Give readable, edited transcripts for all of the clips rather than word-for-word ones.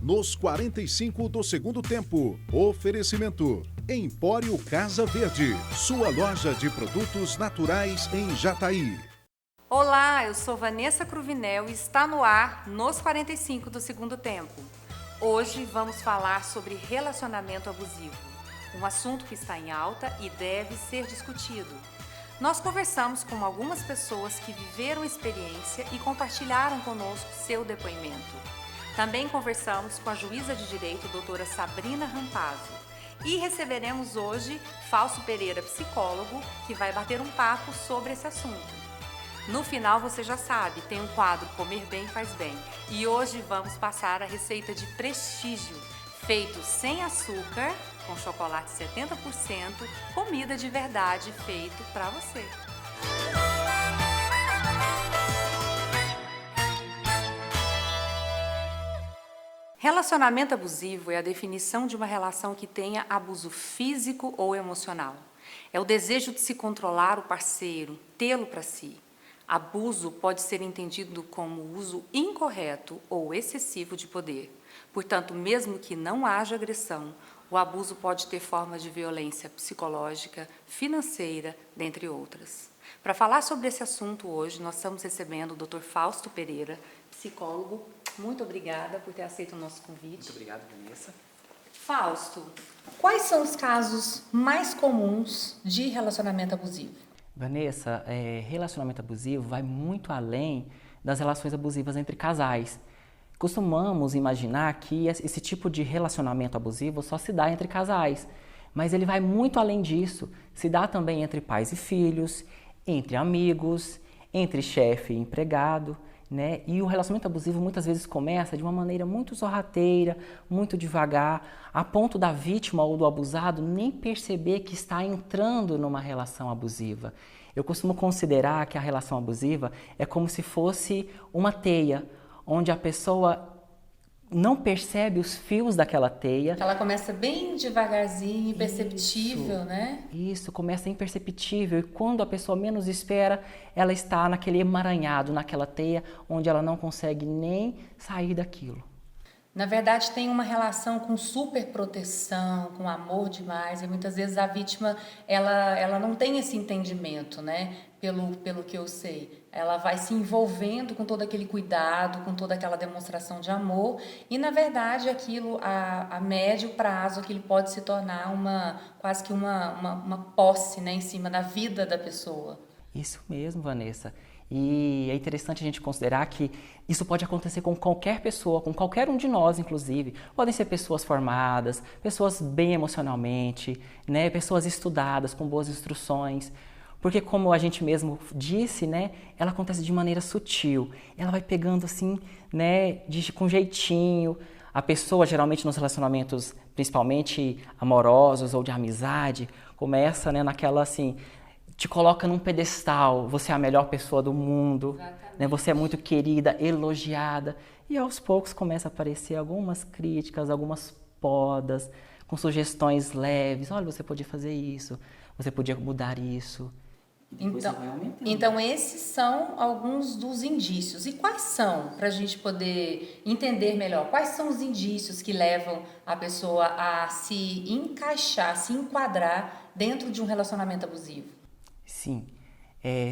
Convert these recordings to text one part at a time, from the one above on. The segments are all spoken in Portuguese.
nos 45 do segundo tempo. Oferecimento: Empório Casa Verde, sua loja de produtos naturais em Jataí. Olá, eu sou Vanessa Cruvinel e está no ar nos 45 do segundo tempo. Hoje vamos falar sobre relacionamento abusivo, um assunto que está em alta e deve ser discutido. Nós conversamos com algumas pessoas que viveram a experiência e compartilharam conosco seu depoimento. Também conversamos com a juíza de direito, doutora Sabrina Rampazzo. E receberemos hoje Fausto Pereira, psicólogo, que vai bater um papo sobre esse assunto. No final, você já sabe, tem um quadro Comer Bem Faz Bem. E hoje vamos passar a receita de prestígio, feito sem açúcar, com chocolate 70%, comida de verdade feito para você. Relacionamento abusivo é a definição de uma relação que tenha abuso físico ou emocional. É o desejo de se controlar o parceiro, tê-lo para si. Abuso pode ser entendido como uso incorreto ou excessivo de poder. Portanto, mesmo que não haja agressão, o abuso pode ter formas de violência psicológica, financeira, dentre outras. Para falar sobre esse assunto hoje, nós estamos recebendo o Dr. Fausto Pereira, psicólogo. Muito obrigada por ter aceito o nosso convite. Muito obrigado, Vanessa. Fausto, quais são os casos mais comuns de relacionamento abusivo? Vanessa, relacionamento abusivo vai muito além das relações abusivas entre casais. Costumamos imaginar que esse tipo de relacionamento abusivo só se dá entre casais, mas ele vai muito além disso. Se dá também entre pais e filhos, entre amigos, entre chefe e empregado, né? E o relacionamento abusivo muitas vezes começa de uma maneira muito sorrateira, muito devagar, a ponto da vítima ou do abusado nem perceber que está entrando numa relação abusiva. Eu costumo considerar que a relação abusiva é como se fosse uma teia, onde a pessoa não percebe os fios daquela teia. Ela começa bem devagarzinho, imperceptível, né? Isso, começa imperceptível e quando a pessoa menos espera, ela está naquele emaranhado, naquela teia, onde ela não consegue nem sair daquilo. Na verdade, tem uma relação com superproteção, com amor demais, e muitas vezes a vítima, ela não tem esse entendimento, né? Pelo que eu sei. Ela vai se envolvendo com todo aquele cuidado, com toda aquela demonstração de amor, e na verdade aquilo, a médio prazo, aquilo pode se tornar quase que uma posse, né, em cima da vida da pessoa. Isso mesmo, Vanessa. E é interessante a gente considerar que isso pode acontecer com qualquer pessoa, com qualquer um de nós, inclusive. Podem ser pessoas formadas, pessoas bem emocionalmente, né? Pessoas estudadas, com boas instruções. Porque, como a gente mesmo disse, né? Ela acontece de maneira sutil. Ela vai pegando assim, né? Com jeitinho. A pessoa, geralmente nos relacionamentos, principalmente amorosos ou de amizade, começa, né, naquela assim... te coloca num pedestal, você é a melhor pessoa do mundo, né? Você é muito querida, elogiada. E aos poucos começa a aparecer algumas críticas, algumas podas, com sugestões leves. Olha, você podia fazer isso, você podia mudar isso. Então esses são alguns dos indícios. E quais são, para a gente poder entender melhor, quais são os indícios que levam a pessoa a se encaixar, se enquadrar dentro de um relacionamento abusivo? Sim,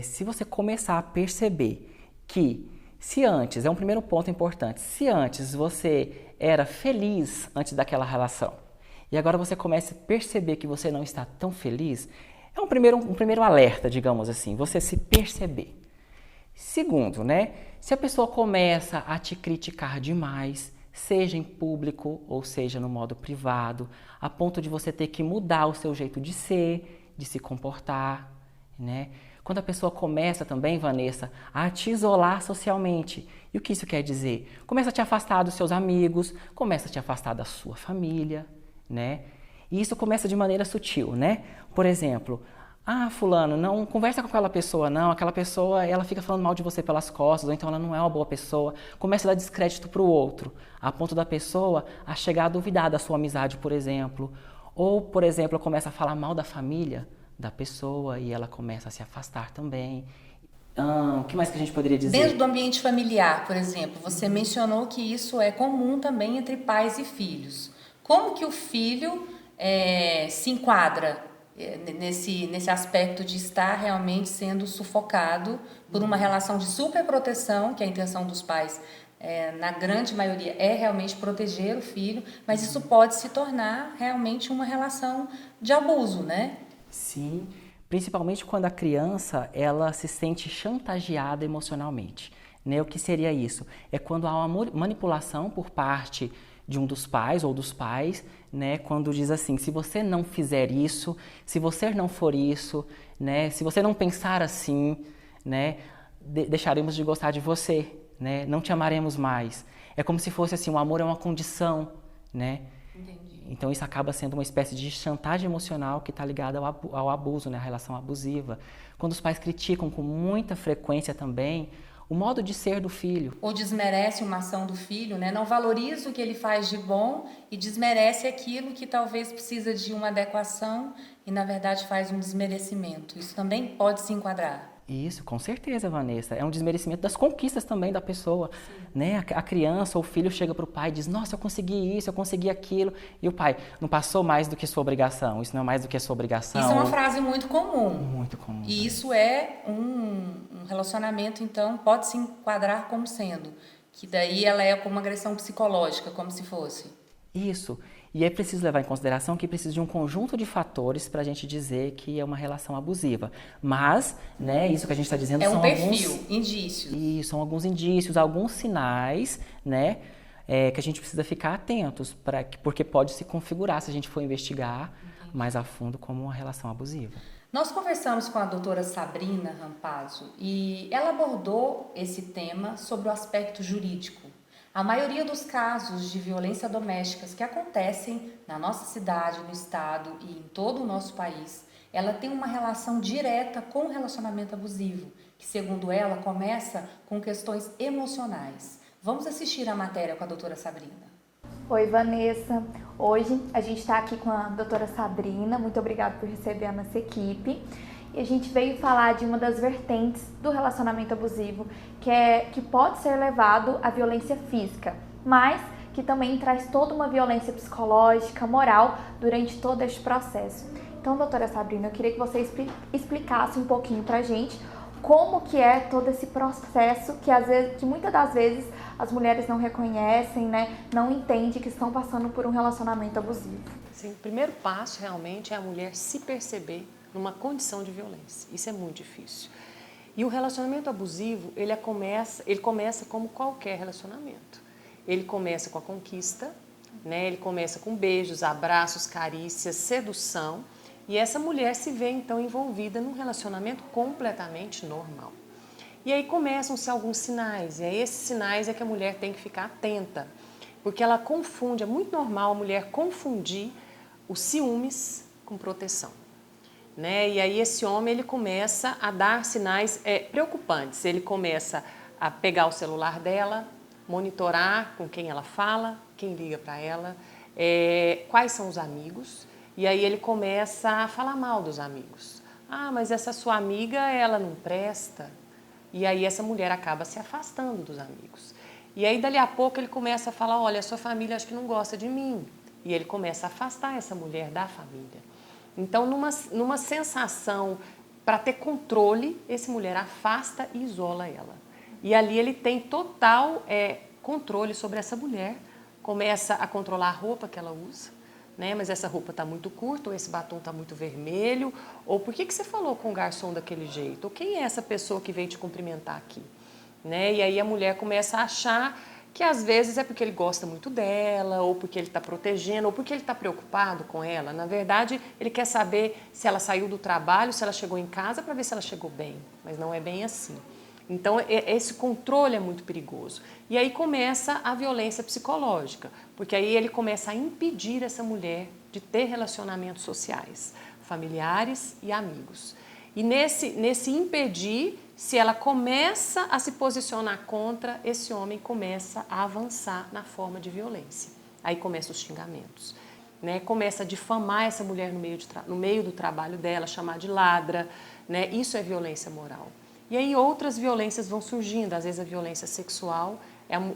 se você começar a perceber que se antes, é um primeiro ponto importante, se antes você era feliz antes daquela relação e agora você começa a perceber que você não está tão feliz, é um primeiro alerta, digamos assim, você se perceber. Segundo, né, se a pessoa começa a te criticar demais, seja em público ou seja no modo privado, a ponto de você ter que mudar o seu jeito de ser, de se comportar, né? Quando a pessoa começa também, Vanessa, a te isolar socialmente. E o que isso quer dizer? Começa a te afastar dos seus amigos, começa a te afastar da sua família, né? E isso começa de maneira sutil, né? Por exemplo, fulano, não conversa com aquela pessoa, não. Aquela pessoa, ela fica falando mal de você pelas costas, ou então ela não é uma boa pessoa. Começa a dar descrédito para o outro, a ponto da pessoa a chegar a duvidar da sua amizade, por exemplo. Ou, por exemplo, começa a falar mal da família da pessoa e ela começa a se afastar também. O que mais que a gente poderia dizer? Dentro do ambiente familiar, por exemplo, você mencionou que isso é comum também entre pais e filhos. Como que o filho se enquadra nesse aspecto de estar realmente sendo sufocado por uma relação de superproteção, que a intenção dos pais, na grande maioria, é realmente proteger o filho, mas isso pode se tornar realmente uma relação de abuso, né? Sim, principalmente quando a criança ela se sente chantageada emocionalmente. Né? O que seria isso? É quando há uma manipulação por parte de um dos pais ou dos pais, né? Quando diz assim, se você não fizer isso, se você não for isso, né? Se você não pensar assim, né? Deixaremos de gostar de você, né? Não te amaremos mais. É como se fosse assim, o amor é uma condição, né? Entendi. Então isso acaba sendo uma espécie de chantagem emocional que está ligada ao abuso, né? À relação abusiva. Quando os pais criticam com muita frequência também o modo de ser do filho. Ou desmerece uma ação do filho, né? Não valoriza o que ele faz de bom e desmerece aquilo que talvez precisa de uma adequação e, na verdade, faz um desmerecimento. Isso também pode se enquadrar. Isso, com certeza, Vanessa. É um desmerecimento das conquistas também da pessoa. Né? A criança ou o filho chega para o pai e diz, nossa, eu consegui isso, eu consegui aquilo. E o pai, não passou mais do que sua obrigação, isso não é mais do que a sua obrigação. Isso é uma frase muito comum. Muito comum. E isso é um relacionamento, então, pode se enquadrar como sendo. Que daí ela é como uma agressão psicológica, como se fosse. Isso. E é preciso levar em consideração que precisa de um conjunto de fatores para a gente dizer que é uma relação abusiva. Mas, né, isso que a gente está dizendo são perfil, indícios. Isso, são alguns indícios, alguns sinais, né, que a gente precisa ficar atentos, porque pode se configurar se a gente for investigar mais a fundo como uma relação abusiva. Nós conversamos com a doutora Sabrina Rampazzo e ela abordou esse tema sobre o aspecto jurídico. A maioria dos casos de violência doméstica que acontecem na nossa cidade, no estado e em todo o nosso país, ela tem uma relação direta com o relacionamento abusivo, que segundo ela começa com questões emocionais. Vamos assistir a matéria com a doutora Sabrina. Oi, Vanessa. Hoje a gente está aqui com a doutora Sabrina. Muito obrigada por receber a nossa equipe. E a gente veio falar de uma das vertentes do relacionamento abusivo, que pode ser levado à violência física, mas que também traz toda uma violência psicológica, moral, durante todo este processo. Então, doutora Sabrina, eu queria que você explicasse um pouquinho pra gente como que é todo esse processo que muitas das vezes as mulheres não reconhecem, né, não entendem que estão passando por um relacionamento abusivo. Sim, o primeiro passo realmente é a mulher se perceber numa condição de violência. Isso é muito difícil. E o relacionamento abusivo, ele começa como qualquer relacionamento. Ele começa com a conquista, né? Ele começa com beijos, abraços, carícias, sedução. E essa mulher se vê então envolvida num relacionamento completamente normal. E aí começam-se alguns sinais, e aí esses sinais é que a mulher tem que ficar atenta, porque ela confunde, é muito normal a mulher confundir os ciúmes com proteção. Né? E aí esse homem ele começa a dar sinais preocupantes, ele começa a pegar o celular dela, monitorar com quem ela fala, quem liga para ela, quais são os amigos, e aí ele começa a falar mal dos amigos. Ah, mas essa sua amiga, ela não presta. E aí essa mulher acaba se afastando dos amigos. E aí dali a pouco ele começa a falar, olha, a sua família acho que não gosta de mim. E ele começa a afastar essa mulher da família. Então, numa sensação para ter controle, essa mulher afasta e isola ela. E ali ele tem total controle sobre essa mulher, começa a controlar a roupa que ela usa, né? Mas essa roupa está muito curta, ou esse batom está muito vermelho, ou por que você falou com o garçom daquele jeito? Ou quem é essa pessoa que veio te cumprimentar aqui? Né? E aí a mulher começa a achar que às vezes é porque ele gosta muito dela, ou porque ele está protegendo, ou porque ele está preocupado com ela. Na verdade, ele quer saber se ela saiu do trabalho, se ela chegou em casa, para ver se ela chegou bem. Mas não é bem assim. Então, esse controle é muito perigoso. E aí começa a violência psicológica, porque aí ele começa a impedir essa mulher de ter relacionamentos sociais, familiares e amigos. E nesse impedir, se ela começa a se posicionar contra, esse homem começa a avançar na forma de violência. Aí começam os xingamentos, né? Começa a difamar essa mulher no meio do trabalho dela, chamar de ladra, né? Isso é violência moral. E aí outras violências vão surgindo, às vezes a violência sexual,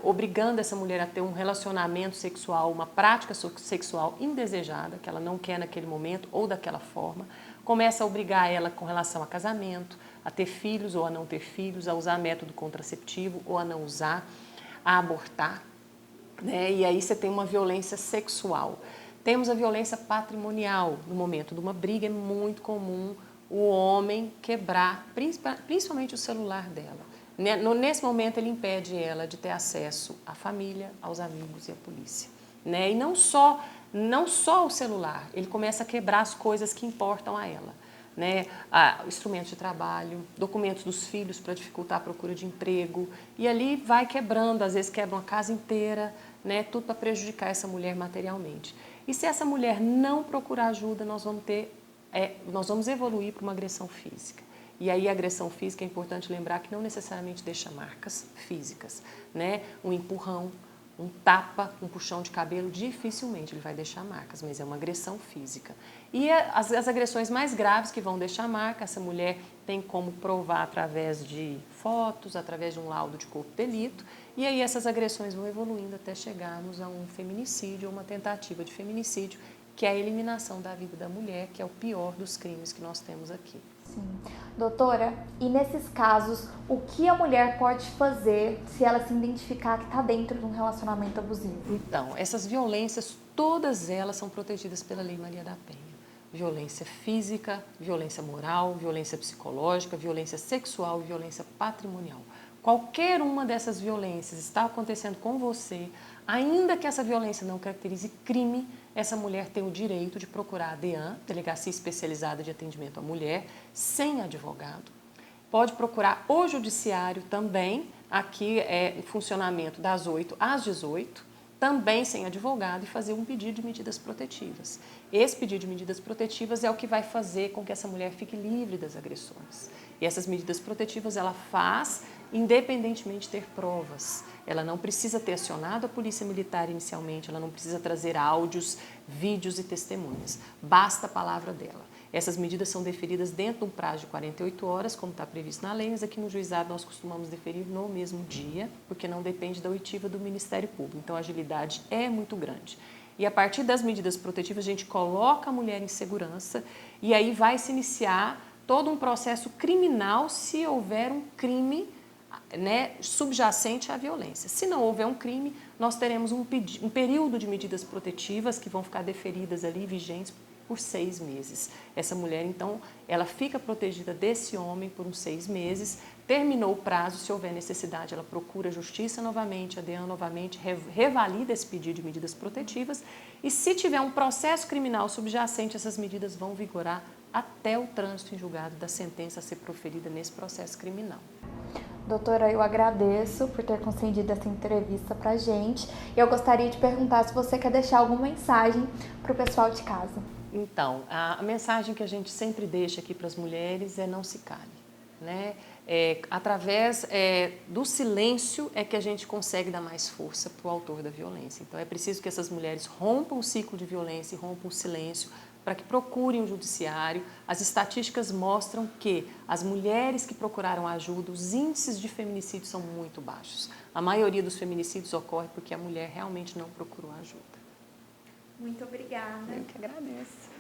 obrigando essa mulher a ter um relacionamento sexual, uma prática sexual indesejada, que ela não quer naquele momento ou daquela forma. Começa a obrigar ela com relação a casamento, a ter filhos ou a não ter filhos, a usar método contraceptivo ou a não usar, a abortar, né? E aí você tem uma violência sexual. Temos a violência patrimonial. No momento de uma briga é muito comum o homem quebrar, principalmente o celular dela. Nesse momento ele impede ela de ter acesso à família, aos amigos e à polícia, né? E não só o celular, ele começa a quebrar as coisas que importam a ela, né? Instrumentos de trabalho, documentos dos filhos para dificultar a procura de emprego, e ali vai quebrando, às vezes quebra uma casa inteira, né? Tudo para prejudicar essa mulher materialmente. E se essa mulher não procurar ajuda, nós vamos evoluir para uma agressão física. E aí a agressão física é importante lembrar que não necessariamente deixa marcas físicas, né? Um empurrão, um tapa, um puxão de cabelo, dificilmente ele vai deixar marcas, mas é uma agressão física. E as agressões mais graves que vão deixar marca, essa mulher tem como provar através de fotos, através de um laudo de corpo de delito, e aí essas agressões vão evoluindo até chegarmos a um feminicídio ou uma tentativa de feminicídio, que é a eliminação da vida da mulher, que é o pior dos crimes que nós temos aqui. Sim. Doutora, e nesses casos, o que a mulher pode fazer se ela se identificar que está dentro de um relacionamento abusivo? Então, essas violências, todas elas são protegidas pela Lei Maria da Penha. Violência física, violência moral, violência psicológica, violência sexual e violência patrimonial. Qualquer uma dessas violências está acontecendo com você, ainda que essa violência não caracterize crime, essa mulher tem o direito de procurar a DEAN, Delegacia Especializada de Atendimento à Mulher, sem advogado. Pode procurar o judiciário também, aqui é em funcionamento das 8 às 18, também sem advogado, e fazer um pedido de medidas protetivas. Esse pedido de medidas protetivas é o que vai fazer com que essa mulher fique livre das agressões. E essas medidas protetivas ela faz independentemente de ter provas. Ela não precisa ter acionado a polícia militar inicialmente, ela não precisa trazer áudios, vídeos e testemunhas. Basta a palavra dela. Essas medidas são deferidas dentro de um prazo de 48 horas, como está previsto na lei, mas aqui no juizado nós costumamos deferir no mesmo dia, porque não depende da oitiva do Ministério Público. Então a agilidade é muito grande. E a partir das medidas protetivas a gente coloca a mulher em segurança e aí vai se iniciar todo um processo criminal se houver um crime, né, subjacente à violência. Se não houver um crime, nós teremos um período de medidas protetivas que vão ficar deferidas ali, vigentes, por 6 meses. Essa mulher, então, ela fica protegida desse homem por uns 6 meses, terminou o prazo, se houver necessidade, ela procura a justiça novamente, a DEAN novamente, revalida esse pedido de medidas protetivas e se tiver um processo criminal subjacente, essas medidas vão vigorar até o trânsito em julgado da sentença a ser proferida nesse processo criminal. Doutora, eu agradeço por ter concedido essa entrevista pra gente. Eu gostaria de perguntar se você quer deixar alguma mensagem para o pessoal de casa. Então, a mensagem que a gente sempre deixa aqui para as mulheres é não se cale, né? Através do silêncio é que a gente consegue dar mais força para o autor da violência. Então, é preciso que essas mulheres rompam o ciclo de violência e rompam o silêncio para que procurem o judiciário. As estatísticas mostram que as mulheres que procuraram ajuda, os índices de feminicídio são muito baixos. A maioria dos feminicídios ocorre porque a mulher realmente não procurou ajuda. Muito obrigada. Eu que agradeço.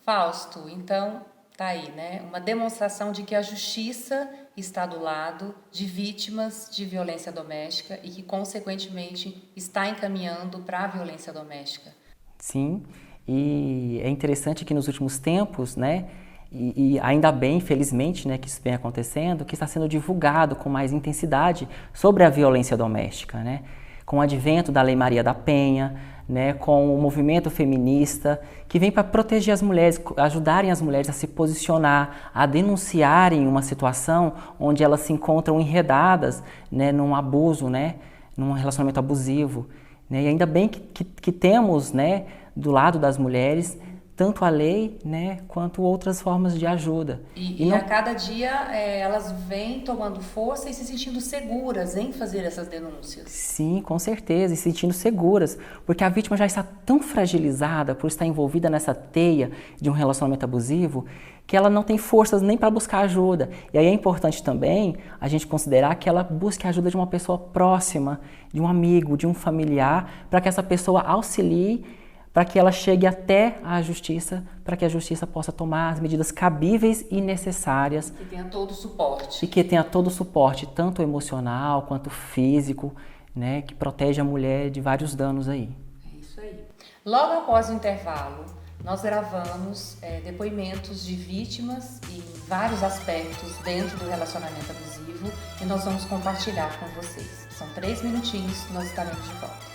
Fausto, então, tá aí, né? Uma demonstração de que a justiça está do lado de vítimas de violência doméstica e que, consequentemente, está encaminhando para a violência doméstica. Sim, e é interessante que nos últimos tempos, né, e ainda bem, felizmente, né, que isso vem acontecendo, que está sendo divulgado com mais intensidade sobre a violência doméstica, né, com o advento da Lei Maria da Penha, né, com o movimento feminista, que vem para proteger as mulheres, ajudarem as mulheres a se posicionar, a denunciarem uma situação onde elas se encontram enredadas, né, num abuso, né, num relacionamento abusivo. E ainda bem que temos, né, do lado das mulheres tanto a lei, né, quanto outras formas de ajuda. E a cada dia elas vêm tomando força e se sentindo seguras em fazer essas denúncias. Sim, com certeza, e se sentindo seguras, porque a vítima já está tão fragilizada por estar envolvida nessa teia de um relacionamento abusivo, que ela não tem forças nem para buscar ajuda. E aí é importante também a gente considerar que ela busque a ajuda de uma pessoa próxima, de um amigo, de um familiar, para que essa pessoa auxilie, para que ela chegue até a justiça, para que a justiça possa tomar as medidas cabíveis e necessárias. Que tenha todo o suporte. E que tenha todo o suporte, tanto emocional quanto físico, né, que protege a mulher de vários danos aí. É isso aí. Logo após o intervalo, nós gravamos depoimentos de vítimas em vários aspectos dentro do relacionamento abusivo e nós vamos compartilhar com vocês. São 3 minutinhos, nós estaremos de volta.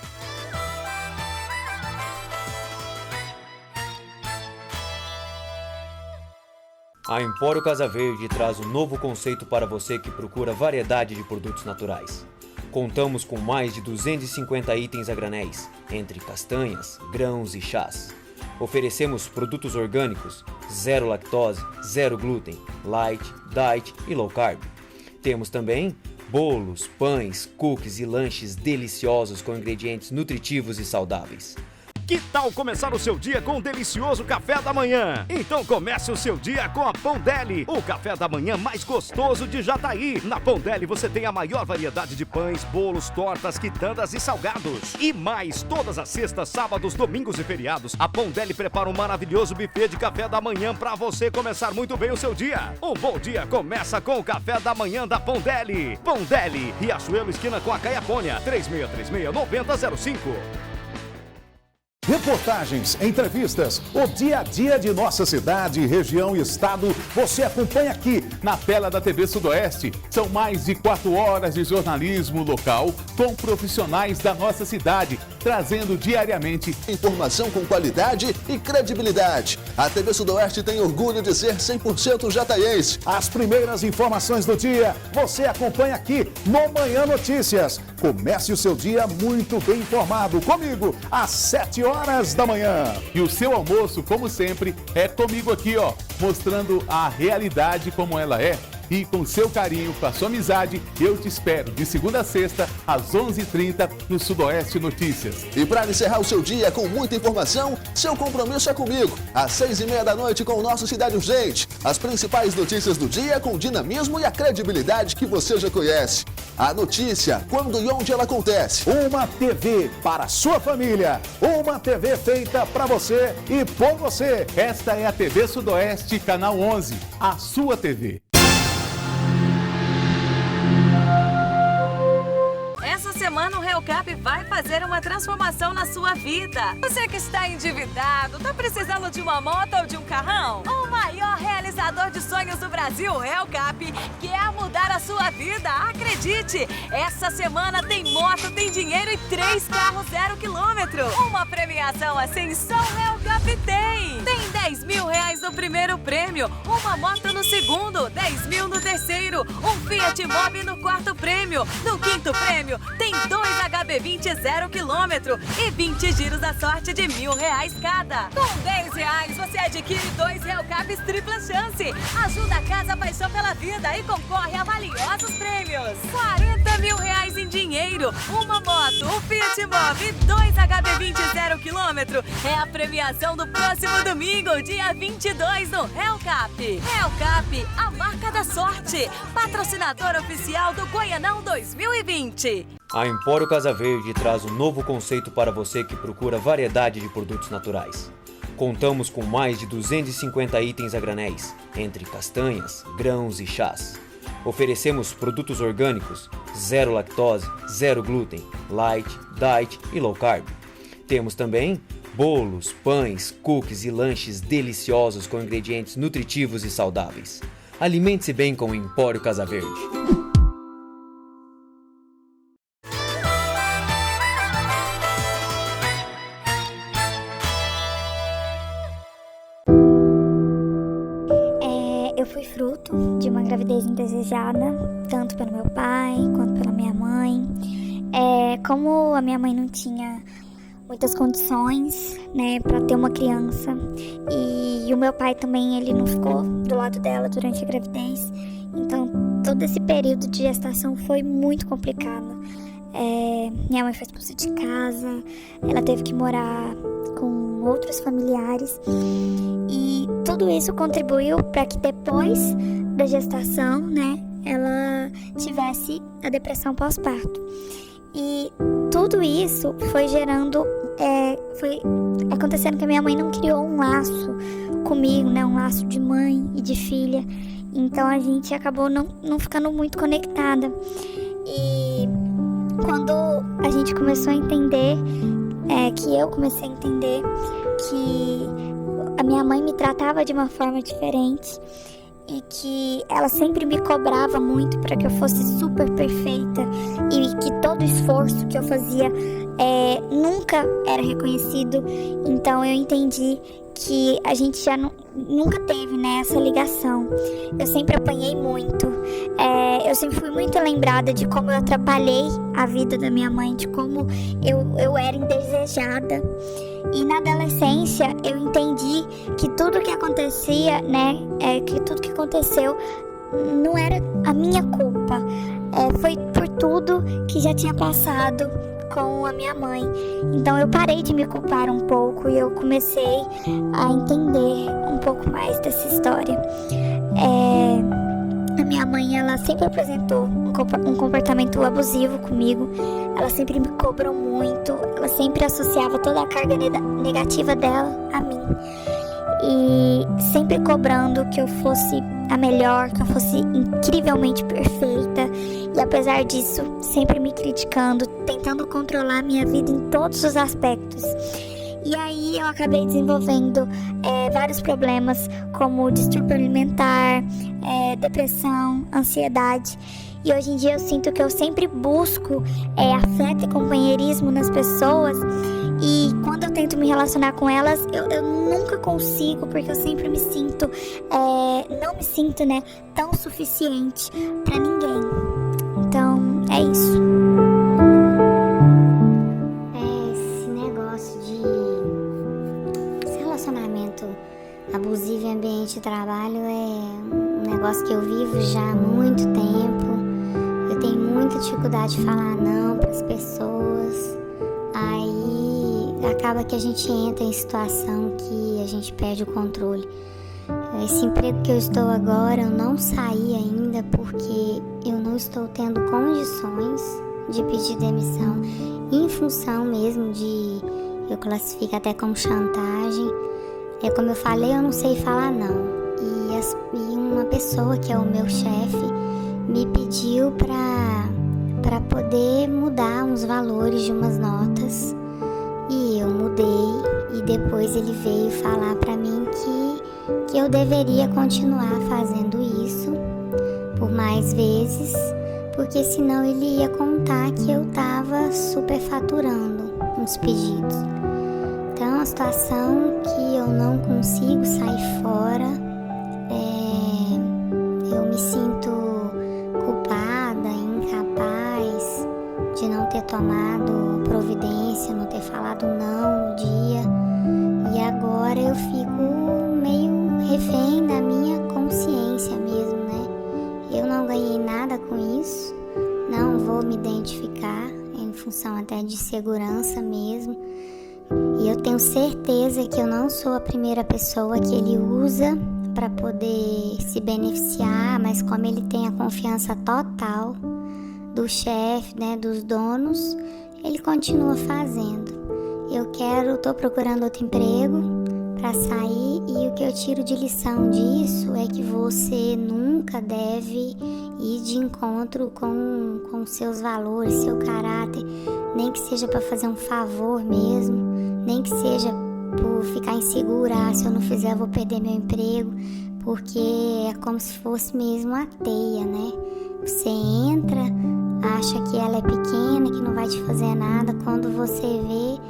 A Empório Casa Verde traz um novo conceito para você que procura variedade de produtos naturais. Contamos com mais de 250 itens a granéis, entre castanhas, grãos e chás. Oferecemos produtos orgânicos, zero lactose, zero glúten, light, diet e low carb. Temos também bolos, pães, cookies e lanches deliciosos com ingredientes nutritivos e saudáveis. Que tal começar o seu dia com um delicioso café da manhã? Então comece o seu dia com a Pão Deli, o café da manhã mais gostoso de Jataí. Na Pão Deli você tem a maior variedade de pães, bolos, tortas, quitandas e salgados. E mais, todas as sextas, sábados, domingos e feriados, a Pão Deli prepara um maravilhoso buffet de café da manhã para você começar muito bem o seu dia. Um bom dia começa com o café da manhã da Pão Deli. Pão Deli, Riachuelo, esquina com a Caiapônia, 3636-9005. Reportagens, entrevistas, o dia a dia de nossa cidade, região e estado, você acompanha aqui na tela da TV Sudoeste. São mais de 4 horas de jornalismo local com profissionais da nossa cidade, trazendo diariamente informação com qualidade e credibilidade. A TV Sudoeste tem orgulho de ser 100% jataiense. As primeiras informações do dia, você acompanha aqui no Manhã Notícias. Comece o seu dia muito bem informado comigo, às 7 horas da manhã. E o seu almoço, como sempre, é comigo aqui, ó, mostrando a realidade como ela é. E com seu carinho, com a sua amizade, eu te espero de segunda a sexta, às 11h30, no Sudoeste Notícias. E para encerrar o seu dia com muita informação, seu compromisso é comigo. Às 6h30 da noite com o nosso Cidade Urgente. As principais notícias do dia com dinamismo e a credibilidade que você já conhece. A notícia, quando e onde ela acontece. Uma TV para a sua família. Uma TV feita para você e por você. Esta é a TV Sudoeste, canal 11, a sua TV. Essa semana o Helcap vai fazer uma transformação na sua vida. Você que está endividado, está precisando de uma moto ou de um carrão? O maior realizador de sonhos do Brasil, o Helcap, quer mudar a sua vida. Acredite, essa semana tem moto, tem dinheiro e 3 carros 0 quilômetro. Uma premiação assim só o Helcap tem. Tem 10 mil reais no primeiro prêmio, uma moto no segundo, 10 mil no terceiro, um Fiat Mobi no quarto prêmio. No quinto prêmio tem 2 HB20 0 quilômetro e 20 giros da sorte de R$1.000 cada. Com R$10 você adquire 2 Helcaps tripla chance. Ajuda a Casa Paixão pela Vida e concorre a valiosos prêmios. R$40 mil em dinheiro, uma moto, um Fiat Mobi, 2 HB20 0 quilômetro. É a premiação do próximo domingo, dia 22 no Helcap. Helcap, a marca da sorte. Patrocinador oficial do Goianão 2020. A Empório Casa Verde traz um novo conceito para você que procura variedade de produtos naturais. Contamos com mais de 250 itens a granéis, entre castanhas, grãos e chás. Oferecemos produtos orgânicos, zero lactose, zero glúten, light, diet e low carb. Temos também bolos, pães, cookies e lanches deliciosos com ingredientes nutritivos e saudáveis. Alimente-se bem com o Empório Casa Verde. Eu fui fruto de uma gravidez indesejada, tanto pelo meu pai quanto pela minha mãe. Como a minha mãe não tinha muitas condições, né, para ter uma criança. E o meu pai também, ele não ficou do lado dela durante a gravidez. Então, todo esse período de gestação foi muito complicado. Minha mãe foi expulsa de casa, ela teve que morar com outros familiares. E tudo isso contribuiu para que depois da gestação, né, ela tivesse a depressão pós-parto. E tudo isso foi gerando, foi acontecendo que a minha mãe não criou um laço comigo, né, um laço de mãe e de filha. Então a gente acabou não ficando muito conectada. E quando a gente começou a entender, que eu comecei a entender que a minha mãe me tratava de uma forma diferente e que ela sempre me cobrava muito para que eu fosse super perfeita e que todo esforço que eu fazia nunca era reconhecido. Então eu entendi que a gente já nunca teve, né, essa ligação. Eu sempre apanhei muito, eu sempre fui muito lembrada de como eu atrapalhei a vida da minha mãe, de como eu era indesejada. E na adolescência eu entendi que tudo que acontecia, né, que tudo que aconteceu não era a minha culpa, foi por tudo que já tinha passado com a minha mãe. Então eu parei de me culpar um pouco e eu comecei a entender um pouco mais dessa história. A minha mãe, ela sempre apresentou um comportamento abusivo comigo. Ela sempre me cobrou muito. Ela sempre associava toda a carga negativa dela a mim. E sempre cobrando que eu fosse a melhor, que eu fosse incrivelmente perfeita. E apesar disso, sempre me criticando, tentando controlar a minha vida em todos os aspectos. E aí eu acabei desenvolvendo vários problemas, como distúrbio alimentar, depressão, ansiedade. E hoje em dia eu sinto que eu sempre busco afeto e companheirismo nas pessoas. E quando eu tento me relacionar com elas, eu nunca consigo, porque eu sempre me sinto, não me sinto, né, tão suficiente pra ninguém. Então, é isso. Esse negócio de esse relacionamento abusivo em ambiente de trabalho é um negócio que eu vivo já há muito tempo. Eu tenho muita dificuldade de falar não para as pessoas. Aí acaba que a gente entra em situação que a gente perde o controle. Esse emprego que eu estou agora, eu não saí ainda porque eu não estou tendo condições de pedir demissão, em função mesmo de, eu classifico até como chantagem. Como eu falei, eu não sei falar não. E uma pessoa que é o meu chefe me pediu para poder mudar uns valores de umas notas. E eu mudei, e depois ele veio falar para mim que eu deveria continuar fazendo isso por mais vezes, porque senão ele ia contar que eu estava superfaturando uns pedidos. Então é uma situação que eu não consigo sair fora, eu me sinto culpada, incapaz de não ter tomado providência, não ter falado não no dia, e agora eu fico meio refém da minha consciência mesmo, né? Eu não ganhei nada com isso, não vou me identificar, em função até de segurança mesmo, e eu tenho certeza que eu não sou a primeira pessoa que ele usa para poder se beneficiar, mas como ele tem a confiança total do chefe, né, dos donos, ele continua fazendo. Tô procurando outro emprego para sair, e o que eu tiro de lição disso é que você nunca deve ir de encontro com seus valores, seu caráter, nem que seja para fazer um favor mesmo, nem que seja por ficar insegura, se eu não fizer eu vou perder meu emprego, porque é como se fosse mesmo uma teia, né? Você entra, acha que ela é pequena, que não vai te fazer nada, quando você vê,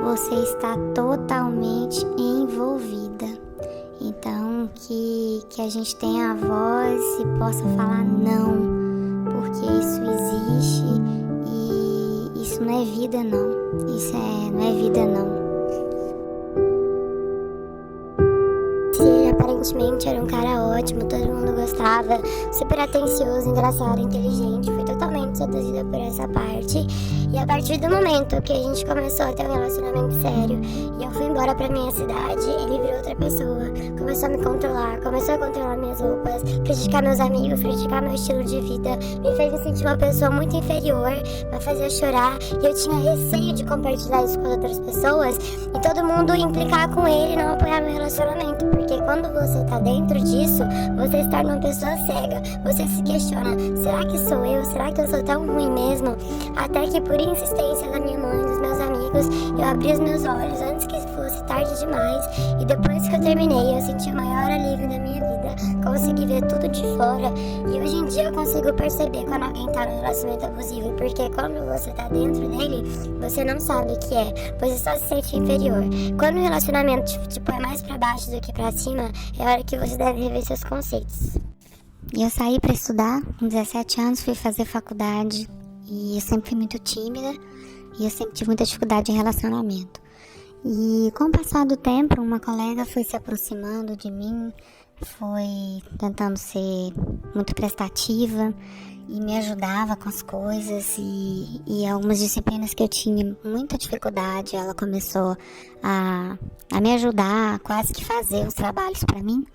você está totalmente envolvida. Então, que a gente tenha a voz e possa falar não, porque isso existe e isso não é vida não. Isso não é vida, não. Aparentemente era um cara ótimo, todo mundo gostava, super atencioso, engraçado, inteligente. Fui totalmente seduzida por essa parte. E a partir do momento que a gente começou a ter um relacionamento sério e eu fui embora pra minha cidade, ele virou outra pessoa, começou a me controlar, começou a controlar minhas roupas, criticar meus amigos, criticar meu estilo de vida, me fez me sentir uma pessoa muito inferior, me fazia chorar, e eu tinha receio de compartilhar isso com outras pessoas e todo mundo implicar com ele e não apoiar meu relacionamento, porque quando você tá dentro disso, você se torna uma pessoa cega, você se questiona, será que sou eu? Será que eu sou tão ruim mesmo? Até que por insistência da minha mãe, dos meus amigos, eu abri os meus olhos antes que fosse tarde demais, e depois que eu terminei, eu senti o maior alívio da minha vida, consegui ver tudo de fora, e hoje em dia eu consigo perceber quando alguém tá no relacionamento abusivo, porque quando você tá dentro dele, você não sabe o que é, você só se sente inferior. Quando o relacionamento é mais pra baixo do que pra cima, é hora que você deve rever seus conceitos. Eu saí pra estudar, com 17 anos fui fazer faculdade, e eu sempre fui muito tímida, e eu sempre tive muita dificuldade em relacionamento. E com o passar do tempo, uma colega foi se aproximando de mim, foi tentando ser muito prestativa e me ajudava com as coisas, e algumas disciplinas que eu tinha muita dificuldade, ela começou a me ajudar, a quase que fazer os trabalhos para mim,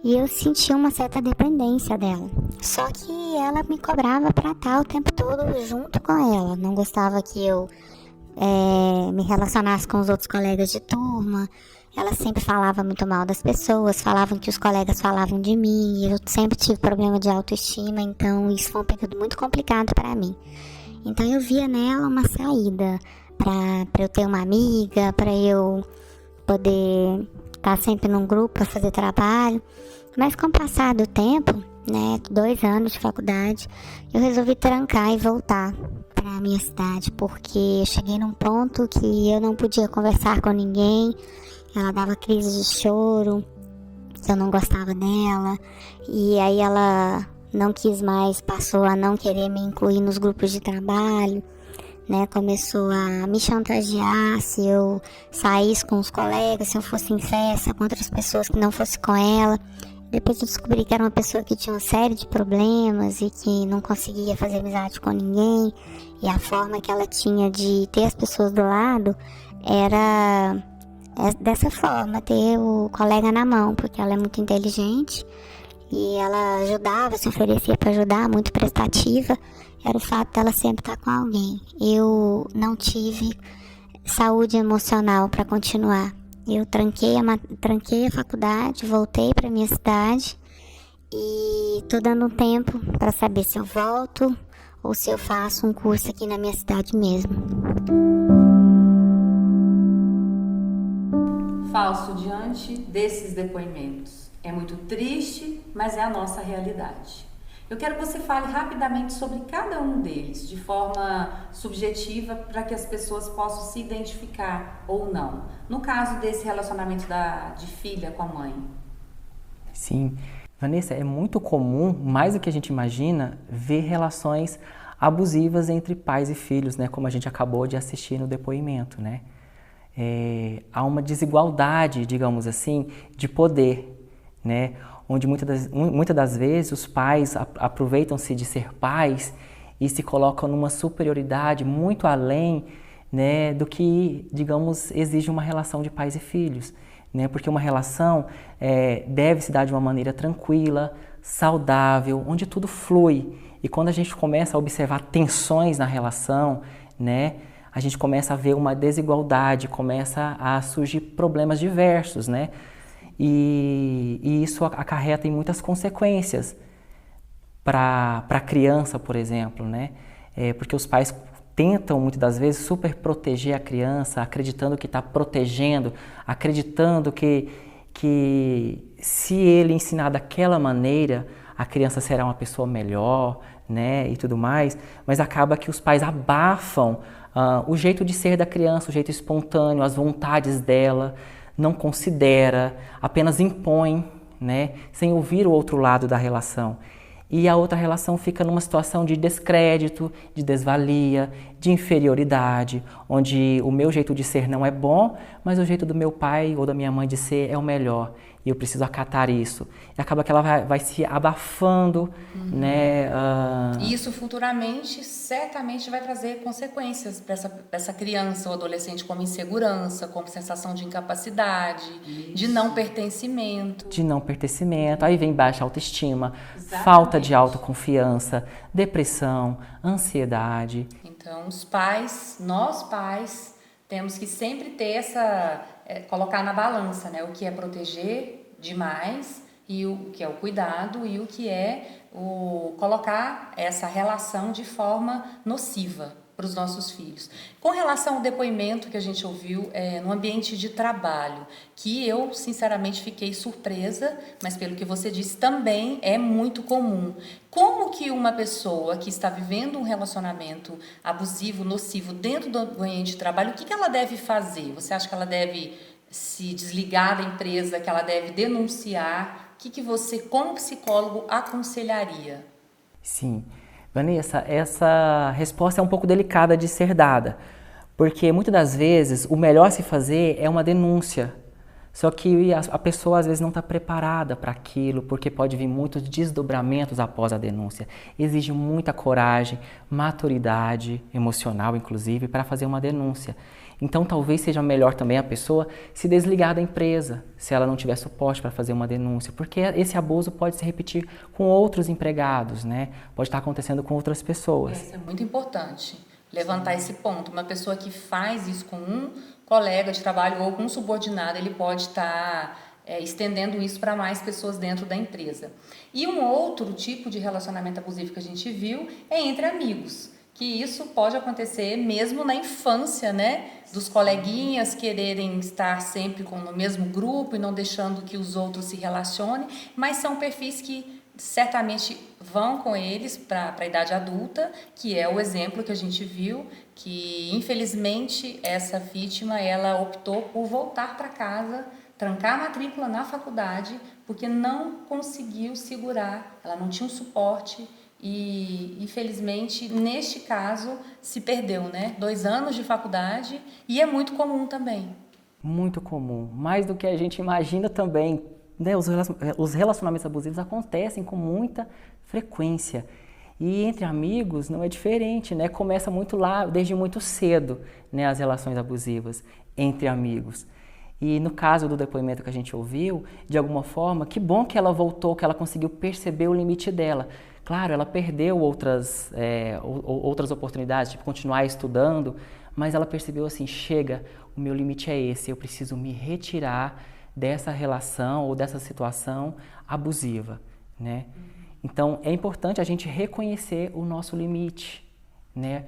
e eu sentia uma certa dependência dela. Só que ela me cobrava para estar o tempo todo junto com ela, não gostava que eu me relacionasse com os outros colegas de turma. Ela sempre falava muito mal das pessoas, falavam que os colegas falavam de mim, e eu sempre tive problema de autoestima, então isso foi um período muito complicado para mim. Então eu via nela uma saída para eu ter uma amiga, para eu poder estar sempre num grupo para fazer trabalho. Mas com o passar do tempo, 2 anos de faculdade, eu resolvi trancar e voltar para a minha cidade, porque eu cheguei num ponto que eu não podia conversar com ninguém. Ela dava crise de choro, eu não gostava dela, e aí ela não quis mais, passou a não querer me incluir nos grupos de trabalho, começou a me chantagear se eu saísse com os colegas, se eu fosse em festa com outras pessoas que não fosse com ela. Depois eu descobri que era uma pessoa que tinha uma série de problemas e que não conseguia fazer amizade com ninguém, e a forma que ela tinha de ter as pessoas do lado era dessa forma, ter o colega na mão, porque ela é muito inteligente e ela ajudava, se oferecia para ajudar, muito prestativa. Era o fato dela sempre estar com alguém. Eu não tive saúde emocional para continuar. Eu tranquei a faculdade, voltei para minha cidade e tô dando um tempo para saber se eu volto ou se eu faço um curso aqui na minha cidade mesmo. Fausto, diante desses depoimentos, é muito triste, mas é a nossa realidade. Eu quero que você fale rapidamente sobre cada um deles, de forma subjetiva, para que as pessoas possam se identificar ou não. No caso desse relacionamento de filha com a mãe. Sim. Vanessa, é muito comum, mais do que a gente imagina, ver relações abusivas entre pais e filhos, como a gente acabou de assistir no depoimento, há uma desigualdade, digamos assim, de poder, onde muitas das vezes os pais aproveitam-se de ser pais e se colocam numa superioridade muito além, do que, digamos, exige uma relação de pais e filhos, porque uma relação deve se dar de uma maneira tranquila, saudável, onde tudo flui. E quando a gente começa a observar tensões na relação, a gente começa a ver uma desigualdade, começa a surgir problemas diversos, E isso acarreta em muitas consequências para a criança, por exemplo, porque os pais tentam, muitas das vezes, super proteger a criança, acreditando que está protegendo, acreditando que se ele ensinar daquela maneira, a criança será uma pessoa melhor, e tudo mais, mas acaba que os pais abafam o jeito de ser da criança, o jeito espontâneo, as vontades dela, não considera, apenas impõe, sem ouvir o outro lado da relação. e a outra relação fica numa situação de descrédito, de desvalia, de inferioridade, onde o meu jeito de ser não é bom, mas o jeito do meu pai ou da minha mãe de ser é o melhor. E eu preciso acatar isso. E acaba que ela vai se abafando, né? E isso futuramente, certamente vai trazer consequências para essa criança ou adolescente, como insegurança, como sensação de incapacidade, de não pertencimento. De não pertencimento. Aí vem baixa autoestima, falta de autoconfiança, depressão, ansiedade. Então, nós pais, temos que sempre ter colocar na balança, né? O que é proteger demais, e o que é o cuidado, e o que é colocar essa relação de forma nociva para os nossos filhos. Com relação ao depoimento que a gente ouviu no ambiente de trabalho, que eu sinceramente fiquei surpresa, mas pelo que você disse também é muito comum. Como que uma pessoa que está vivendo um relacionamento abusivo, nocivo dentro do ambiente de trabalho, o que ela deve fazer? Você acha que ela deve se desligar da empresa, que ela deve denunciar? O que você, como psicólogo, aconselharia? Sim. Vanessa, essa resposta é um pouco delicada de ser dada, porque muitas das vezes o melhor a se fazer é uma denúncia, só que a pessoa às vezes não está preparada para aquilo, porque pode vir muitos desdobramentos após a denúncia. Exige muita coragem, maturidade emocional, inclusive, para fazer uma denúncia. Então talvez seja melhor também a pessoa se desligar da empresa, se ela não tiver suporte para fazer uma denúncia, porque esse abuso pode se repetir com outros empregados, né? Pode estar acontecendo com outras pessoas. Isso é muito importante, levantar esse ponto. Uma pessoa que faz isso com um colega de trabalho ou com um subordinado, ele pode estar estendendo isso para mais pessoas dentro da empresa. E um outro tipo de relacionamento abusivo que a gente viu é entre amigos, que isso pode acontecer mesmo na infância, né? Dos coleguinhas quererem estar sempre no mesmo grupo e não deixando que os outros se relacionem, mas são perfis que certamente vão com eles para a idade adulta, que é o exemplo que a gente viu, que infelizmente essa vítima ela optou por voltar para casa, trancar a matrícula na faculdade, porque não conseguiu segurar, ela não tinha um suporte. E, infelizmente, neste caso, se perdeu, né? 2 anos de faculdade, e é muito comum também. Muito comum, mais do que a gente imagina também, né? Os relacionamentos abusivos acontecem com muita frequência. E entre amigos não é diferente, né? Começa muito lá, desde muito cedo, né? As relações abusivas entre amigos. E no caso do depoimento que a gente ouviu, de alguma forma, que bom que ela voltou, que ela conseguiu perceber o limite dela. Claro, ela perdeu outras oportunidades, tipo continuar estudando, mas ela percebeu assim, chega, o meu limite é esse, eu preciso me retirar dessa relação ou dessa situação abusiva, né? Então, é importante a gente reconhecer o nosso limite, né,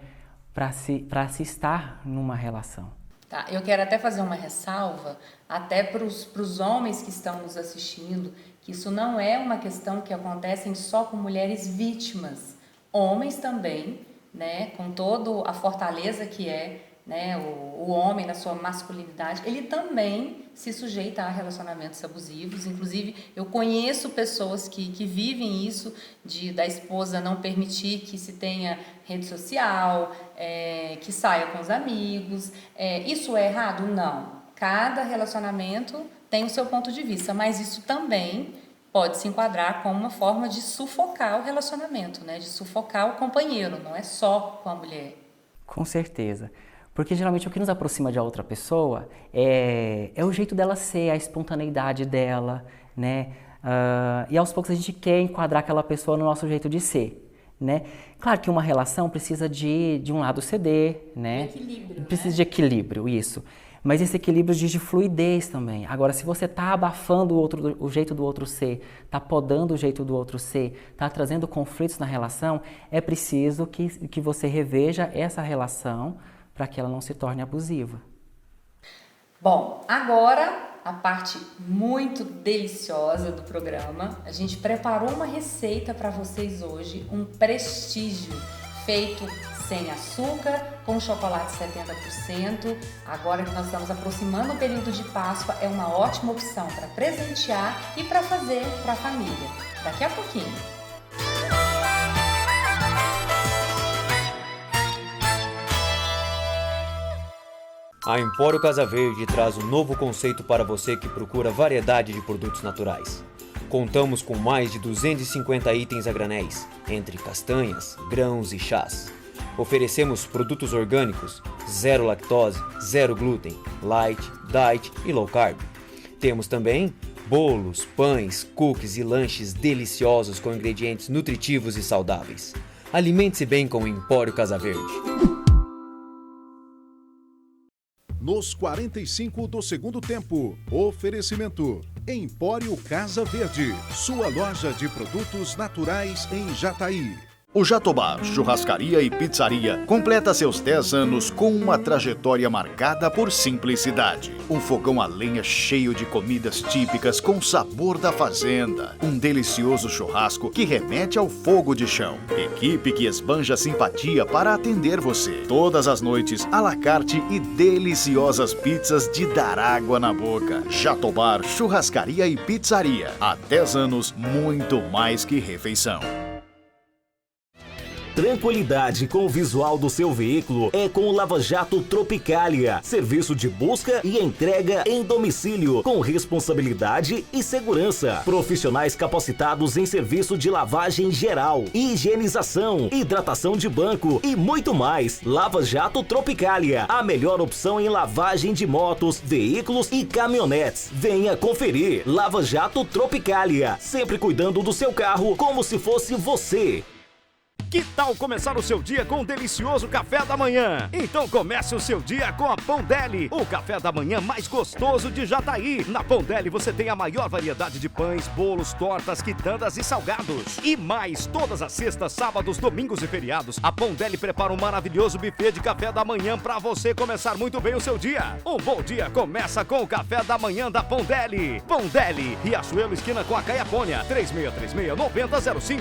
para se estar numa relação. Tá, eu quero até fazer uma ressalva, até para os homens que estão nos assistindo, que isso não é uma questão que acontece só com mulheres vítimas. Homens também, né, com toda a fortaleza que é, né, o homem na sua masculinidade, ele também se sujeita a relacionamentos abusivos. Inclusive, eu conheço pessoas que vivem isso, da esposa não permitir que se tenha rede social, que saia com os amigos. Isso é errado? Não. Cada relacionamento tem o seu ponto de vista, mas isso também pode se enquadrar como uma forma de sufocar o relacionamento, né? De sufocar o companheiro, não é só com a mulher. Com certeza. Porque geralmente o que nos aproxima de outra pessoa é o jeito dela ser, a espontaneidade dela, né? E aos poucos a gente quer enquadrar aquela pessoa no nosso jeito de ser, né? Claro que uma relação precisa de um lado ceder, né? Equilíbrio, precisa de equilíbrio, isso. Mas esse equilíbrio diz de fluidez também. Agora, se você está abafando o jeito do outro ser, está podando o jeito do outro ser, está trazendo conflitos na relação, é preciso que você reveja essa relação para que ela não se torne abusiva. Bom, agora a parte muito deliciosa do programa. A gente preparou uma receita para vocês hoje, um prestígio feito sem açúcar, com chocolate 70%. Agora que nós estamos aproximando o período de Páscoa, é uma ótima opção para presentear e para fazer para a família. Daqui a pouquinho. A Empório Casa Verde traz um novo conceito para você que procura variedade de produtos naturais. Contamos com mais de 250 itens a granéis, entre castanhas, grãos e chás. Oferecemos produtos orgânicos, zero lactose, zero glúten, light, diet e low carb. Temos também bolos, pães, cookies e lanches deliciosos com ingredientes nutritivos e saudáveis. Alimente-se bem com o Empório Casa Verde. Nos 45 do segundo tempo, oferecimento Empório Casa Verde, sua loja de produtos naturais em Jataí. O Jatobá Churrascaria e Pizzaria completa seus 10 anos com uma trajetória marcada por simplicidade. Um fogão a lenha cheio de comidas típicas com sabor da fazenda. Um delicioso churrasco que remete ao fogo de chão. Equipe que esbanja simpatia para atender você. Todas as noites, à la carte e deliciosas pizzas de dar água na boca. Jatobá Churrascaria e Pizzaria. Há 10 anos, muito mais que refeição. Tranquilidade com o visual do seu veículo é com o Lava Jato Tropicalia. Serviço de busca e entrega em domicílio, com responsabilidade e segurança. Profissionais capacitados em serviço de lavagem geral, higienização, hidratação de banco e muito mais. Lava Jato Tropicalia, a melhor opção em lavagem de motos, veículos e caminhonetes. Venha conferir. Lava Jato Tropicalia, sempre cuidando do seu carro como se fosse você. Que tal começar o seu dia com um delicioso café da manhã? Então comece o seu dia com a Pão Deli, o café da manhã mais gostoso de Jataí. Na Pão Deli você tem a maior variedade de pães, bolos, tortas, quitandas e salgados. E mais, todas as sextas, sábados, domingos e feriados, a Pão Deli prepara um maravilhoso buffet de café da manhã para você começar muito bem o seu dia. Um bom dia começa com o café da manhã da Pão Deli. Pão Deli, Riachuelo, esquina com a Caiapônia, 3636-9005.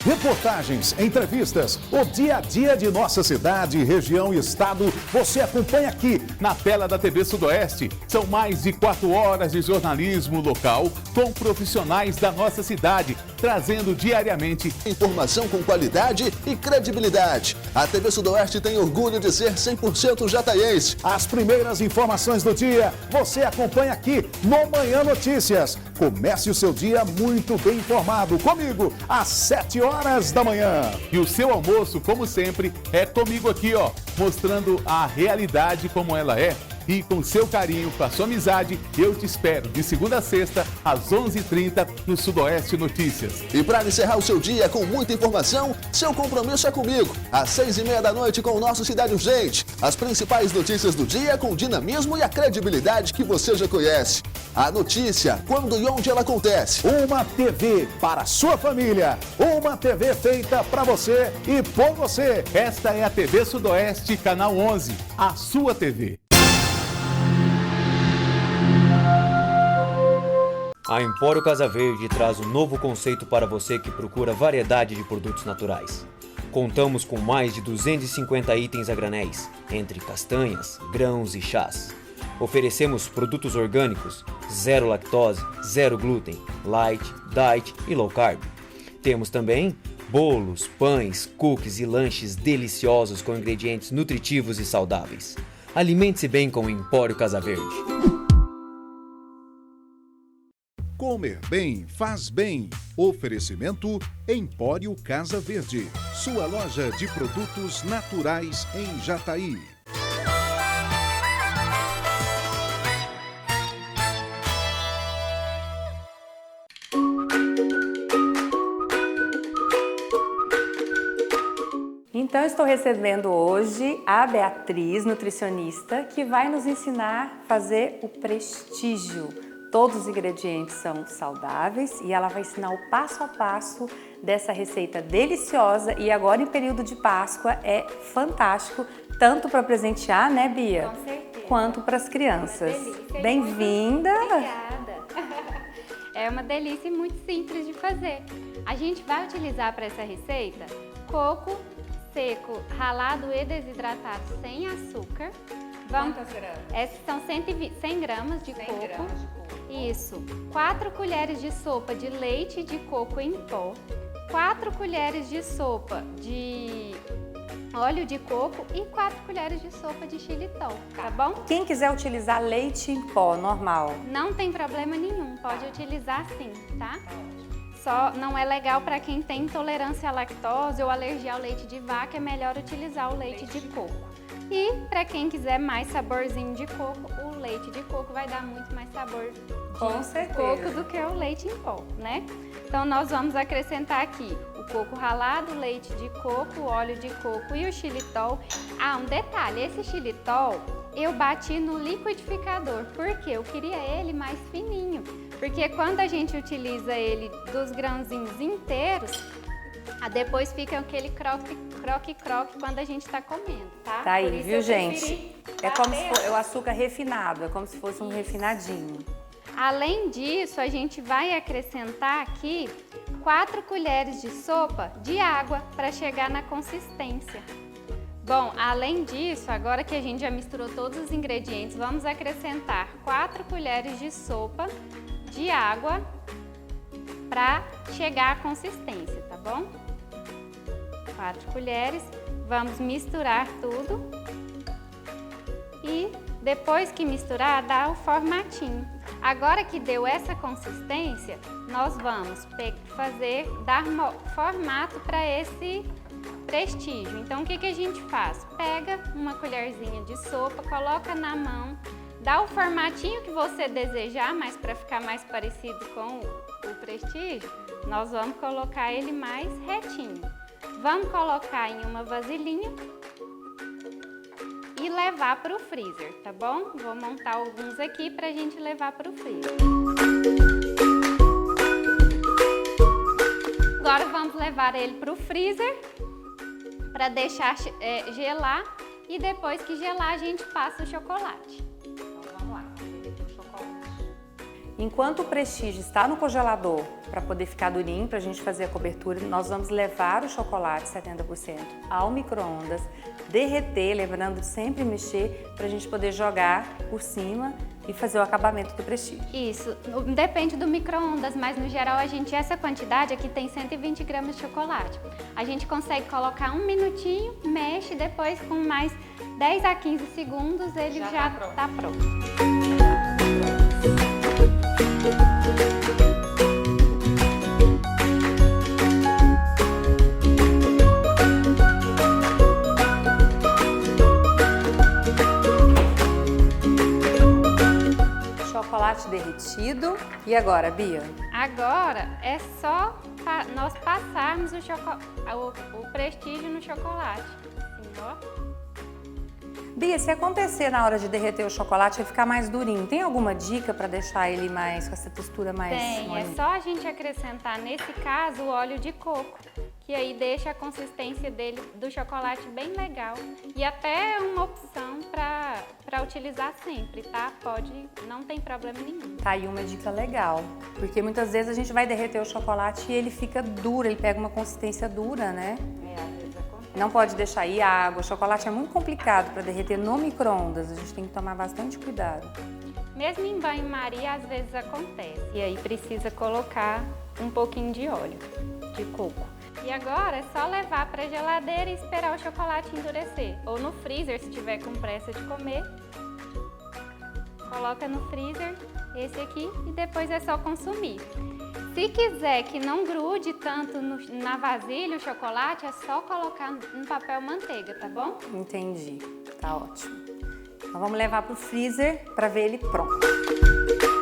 Reportagens, entrevistas, o dia a dia de nossa cidade, região e estado, você acompanha aqui na tela da TV Sudoeste. São mais de 4 horas de jornalismo local com profissionais da nossa cidade, trazendo diariamente informação com qualidade e credibilidade. A TV Sudoeste tem orgulho de ser 100% jataiense. As primeiras informações do dia, você acompanha aqui no Manhã Notícias. Comece o seu dia muito bem informado comigo às 7 horas da manhã. E o seu almoço, como sempre, é comigo aqui, ó, mostrando a realidade como ela é. E com seu carinho, com a sua amizade, eu te espero de segunda a sexta, às 11h30, no Sudoeste Notícias. E para encerrar o seu dia com muita informação, seu compromisso é comigo. Às 6h30 da noite com o nosso Cidade Urgente. As principais notícias do dia com dinamismo e a credibilidade que você já conhece. A notícia, quando e onde ela acontece. Uma TV para a sua família. Uma TV feita para você e por você. Esta é a TV Sudoeste, canal 11, a sua TV. A Empório Casa Verde traz um novo conceito para você que procura variedade de produtos naturais. Contamos com mais de 250 itens a granéis, entre castanhas, grãos e chás. Oferecemos produtos orgânicos, zero lactose, zero glúten, light, diet e low carb. Temos também bolos, pães, cookies e lanches deliciosos com ingredientes nutritivos e saudáveis. Alimente-se bem com o Empório Casa Verde. Comer bem faz bem. Oferecimento Empório Casa Verde, sua loja de produtos naturais em Jataí. Então, estou recebendo hoje a Beatriz, nutricionista, que vai nos ensinar a fazer o prestígio. Todos os ingredientes são saudáveis e ela vai ensinar o passo a passo dessa receita deliciosa e agora em período de Páscoa é fantástico, tanto para presentear, né, Bia? Com certeza. Quanto para as crianças. Bem-vinda! Obrigada! É uma delícia e muito simples de fazer. A gente vai utilizar para essa receita coco seco, ralado e desidratado sem açúcar. Quantas gramas? Essas são 100 gramas de coco. Gramas de coco. Isso. 4 colheres de sopa de leite de coco em pó. 4 colheres de sopa de óleo de coco e 4 colheres de sopa de xilitol, tá bom? Quem quiser utilizar leite em pó normal? Não tem problema nenhum, pode utilizar sim, tá? Só não é legal para quem tem intolerância à lactose ou alergia ao leite de vaca, é melhor utilizar o leite de coco. E para quem quiser mais saborzinho de coco, o leite de coco vai dar muito mais sabor de coco do que o leite em pó, né? Então nós vamos acrescentar aqui o coco ralado, o leite de coco, o óleo de coco e o xilitol. Ah, um detalhe, esse xilitol eu bati no liquidificador, porque eu queria ele mais fininho. Porque quando a gente utiliza ele dos grãozinhos inteiros, depois fica aquele croque quando a gente está comendo, tá? Tá aí, viu, gente? É como se fosse o açúcar refinado, é como se fosse um refinadinho. Além disso, a gente vai acrescentar aqui 4 colheres de sopa de água para chegar na consistência. Bom, além disso, agora que a gente já misturou todos os ingredientes, vamos acrescentar 4 colheres de sopa de água para chegar à consistência, tá bom? 4 colheres, vamos misturar tudo e depois que misturar, dá o formatinho. Agora que deu essa consistência, nós vamos dar formato para esse prestígio. Então, o que a gente faz? Pega uma colherzinha de sopa, coloca na mão, dá o formatinho que você desejar, mas para ficar mais parecido com o prestígio, nós vamos colocar ele mais retinho. Vamos colocar em uma vasilhinha e levar para o freezer, tá bom? Vou montar alguns aqui para a gente levar para o freezer. Agora vamos levar ele para o freezer para deixar gelar e depois que gelar a gente passa o chocolate. Então vamos lá, derreter o chocolate. Enquanto o prestígio está no congelador para poder ficar durinho, para a gente fazer a cobertura, nós vamos levar o chocolate 70% ao micro-ondas, derreter, lembrando de sempre mexer para a gente poder jogar por cima e fazer o acabamento do prestígio. Isso, depende do micro-ondas, mas no geral essa quantidade aqui tem 120 gramas de chocolate. A gente consegue colocar 1 minutinho, mexe, depois com mais 10 a 15 segundos ele já está pronto. Chocolate derretido. E agora, Bia? Agora é só nós passarmos o prestígio no chocolate. Assim, ó. Bia, se acontecer na hora de derreter o chocolate, ele ficar mais durinho, tem alguma dica para deixar ele mais com essa textura mais molinha? É só a gente acrescentar, nesse caso, o óleo de coco, que aí deixa a consistência do chocolate bem legal. E até é uma opção para utilizar sempre, tá? Não tem problema nenhum. Tá aí uma dica legal, porque muitas vezes a gente vai derreter o chocolate e ele fica duro, ele pega uma consistência dura, né? Às vezes acontece. Não pode deixar aí água, o chocolate é muito complicado para derreter no micro-ondas, a gente tem que tomar bastante cuidado. Mesmo em banho-maria, às vezes acontece, e aí precisa colocar um pouquinho de óleo de coco. E agora é só levar para a geladeira e esperar o chocolate endurecer. Ou no freezer, se tiver com pressa de comer. Coloca no freezer esse aqui e depois é só consumir. Se quiser que não grude tanto na vasilha o chocolate, é só colocar no papel manteiga, tá bom? Entendi, tá ótimo. Então vamos levar para o freezer para ver ele pronto.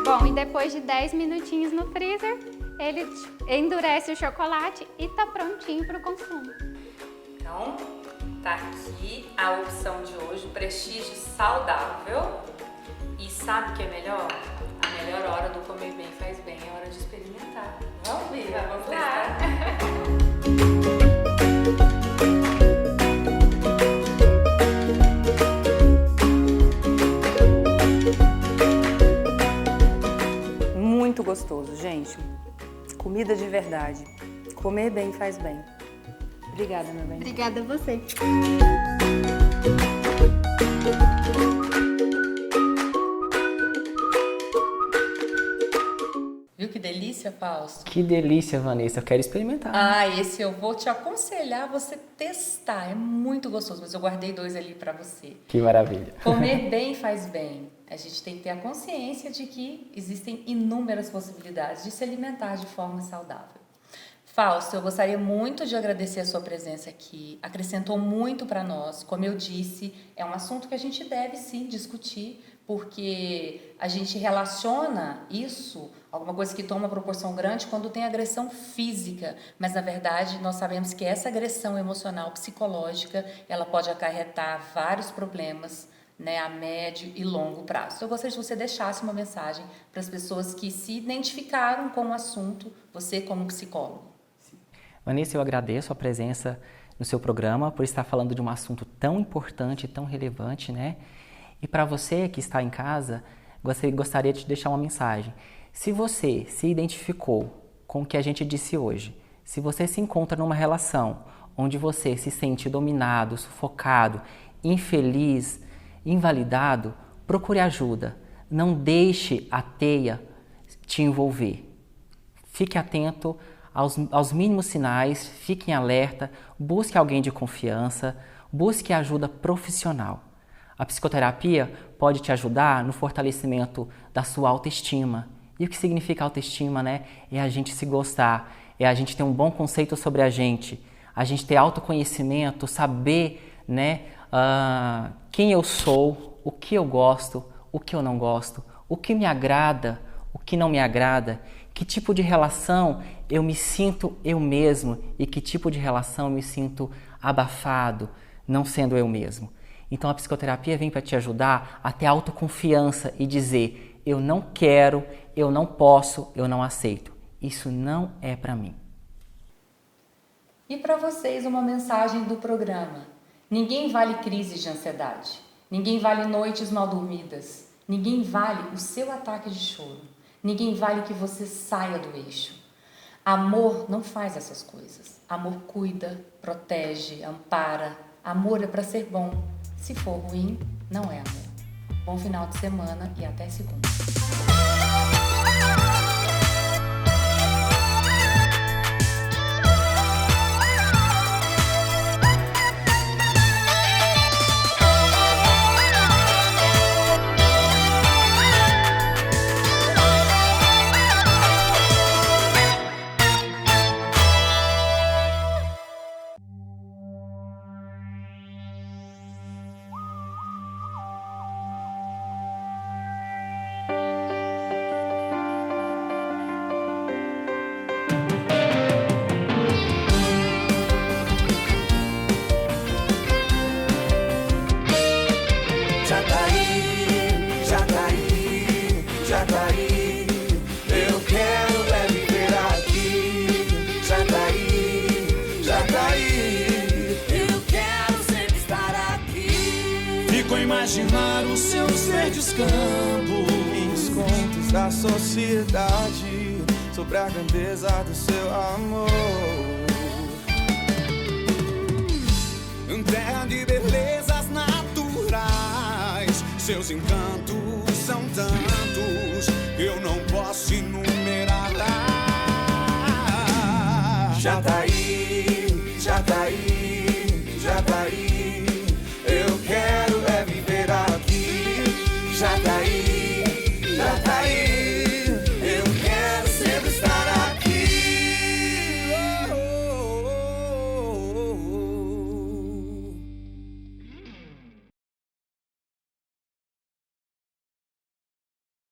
Bom, e depois de 10 minutinhos no freezer, ele endurece o chocolate e tá prontinho para o consumo. Então, tá aqui a opção de hoje, o prestígio saudável. E sabe o que é melhor? A melhor hora do comer bem faz bem, é hora de experimentar. Vamos ver, vamos lá. Muito gostoso, gente. Comida de verdade. Comer bem faz bem. Obrigada, meu bem. Obrigada a você. Viu que delícia, Pá? Fausto? Que delícia, Vanessa. Eu quero experimentar. Esse eu vou te aconselhar você testar. É muito gostoso, mas eu guardei 2 ali para você. Que maravilha. Comer bem faz bem. A gente tem que ter a consciência de que existem inúmeras possibilidades de se alimentar de forma saudável. Fausto, eu gostaria muito de agradecer a sua presença aqui. Acrescentou muito para nós. Como eu disse, é um assunto que a gente deve sim discutir, porque a gente relaciona isso, alguma coisa que toma proporção grande, quando tem agressão física. Mas, na verdade, nós sabemos que essa agressão emocional, psicológica, ela pode acarretar vários problemas, né, a médio e longo prazo. Eu gostaria que você deixasse uma mensagem para as pessoas que se identificaram com o assunto, você como psicólogo. Vanessa, eu agradeço a presença no seu programa, por estar falando de um assunto tão importante, tão relevante, né? E para você que está em casa, gostaria de te deixar uma mensagem. Se você se identificou com o que a gente disse hoje, se você se encontra numa relação onde você se sente dominado, sufocado, infeliz, invalidado, procure ajuda. Não deixe a teia te envolver. Fique atento aos mínimos sinais, fique em alerta, busque alguém de confiança, busque ajuda profissional. A psicoterapia pode te ajudar no fortalecimento da sua autoestima. E o que significa autoestima, né? É a gente se gostar, é a gente ter um bom conceito sobre a gente ter autoconhecimento, saber, né, quem eu sou, o que eu gosto, o que eu não gosto, o que me agrada, o que não me agrada, que tipo de relação eu me sinto eu mesmo e que tipo de relação eu me sinto abafado, não sendo eu mesmo. Então a psicoterapia vem para te ajudar a ter autoconfiança e dizer: eu não quero, eu não posso, eu não aceito. Isso não é para mim. E para vocês uma mensagem do programa. Ninguém vale crises de ansiedade. Ninguém vale noites mal dormidas. Ninguém vale o seu ataque de choro. Ninguém vale que você saia do eixo. Amor não faz essas coisas. Amor cuida, protege, ampara. Amor é para ser bom. Se for ruim, não é amor. Bom final de semana e até segunda. Imaginar o seu ser descampo e os contos da sociedade sobre a grandeza do seu amor. Terra de belezas naturais, seus encantos são tantos, eu não posso enumerar. Já tá aí, já tá aí, já tá aí. Eu quero é viver aqui, já tá